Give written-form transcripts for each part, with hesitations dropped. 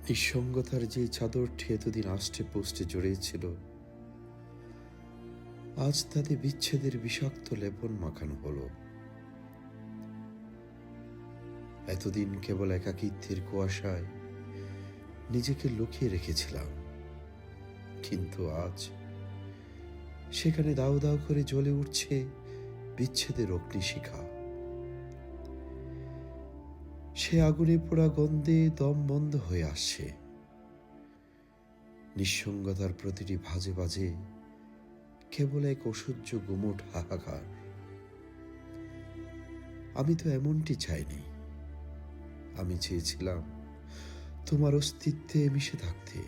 নিঃসঙ্গতার যে চাদরটি এতদিন আষ্টে পোস্টে জড়িয়েছিল, আজ তাতে বিচ্ছেদের বিষাক্ত লেপন মাখানো হলো। এতদিন কেবল একাকিত্বের কুয়াশায় নিজেকে লুকিয়ে রেখেছিলাম, কিন্তু আজ সেখানে দাউ দাউ করে জ্বলে উঠছে বিচ্ছেদের অগ্নিশিখা। সে আগুনে পোড়া গন্ধে দম বন্ধ হয়ে আসছে। নিঃসঙ্গতার প্রতিটি ভাজে বাজে কেবল এক অসহ্য গুমোট হাহাকার। আমি তো এমনটি চাইনি। আমি চেয়েছিলাম তোমার অস্তিত্বে মিশে থাকতে।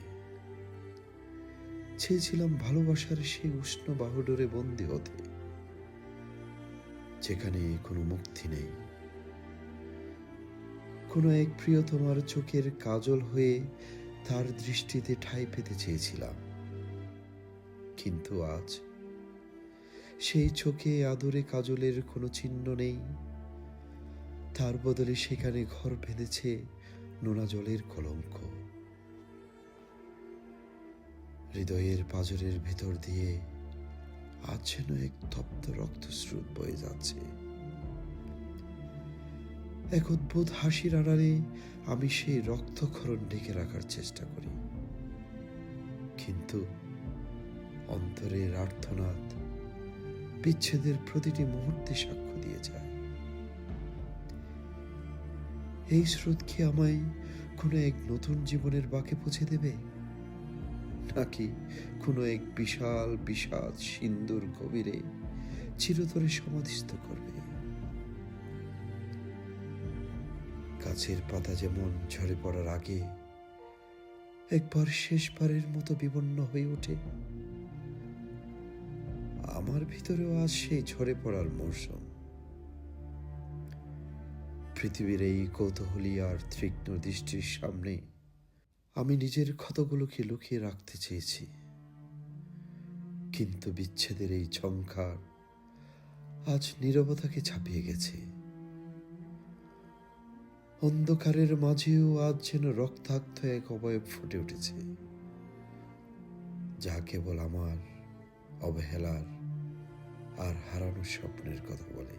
চেয়েছিলাম ভালোবাসার সেই উষ্ণ বাহুডোরে বন্দী হতে, যেখানে কোনো মুক্তি নেই। কোনো এক প্রিয় তোমার চোখের কাজল হয়ে তার দৃষ্টিতে ঠাঁই পেতে চেয়েছিলাম, কিন্তু আজ সেই চোখে আদরে কাজলের কোনো চিহ্ন নেই। তার বদলে সেখানে ঘর বেঁধেছে নোনা জলের কলঙ্ক। হৃদয়ের পাঁজরের ভেতর দিয়ে আজ যেন এক তপ্ত রক্তস্রোত বয়ে যাচ্ছে। এক অদ্ভুত হাসির আড়ালে আমি সেই রক্তক্ষরণ ঢেকে রাখার চেষ্টা করি, কিন্তু অন্তরের আর্তনাদ বিচ্ছেদের প্রতিটি মুহূর্তে সাক্ষ্য দিয়ে যায়। এই স্রোত কি আমায় কোনো এক নতুন জীবনের বাঁকে পৌঁছে দেবে, নাকি কোনো এক বিশাল বিষাদ সিন্ধুর গভীরে চিরতরে সমাধিস্থ করবে? গাছের পাতা যেমন ঝরে পড়ার আগে একবার শেষবারের মতো বিবর্ণ হয়ে ওঠে, আমার ভিতরেও আজ সেই ঝরে পড়ার মৌসুম। পৃথিবীর এই কৌতূহলী আর তীক্ষ্ণ দৃষ্টির সামনে আমি নিজের ক্ষতগুলোকে লুকিয়ে রাখতে চেয়েছি, কিন্তু বিচ্ছেদের এই ঝংকার আজ নীরবতাকে ছাপিয়ে গেছে। অন্ধকারের মাঝেও আজ যেন রক্তাক্ত এক অবয়ব ফুটে উঠেছে, যা কেবল আমার অবহেলার আর হারানোর স্বপ্নের কথা বলে।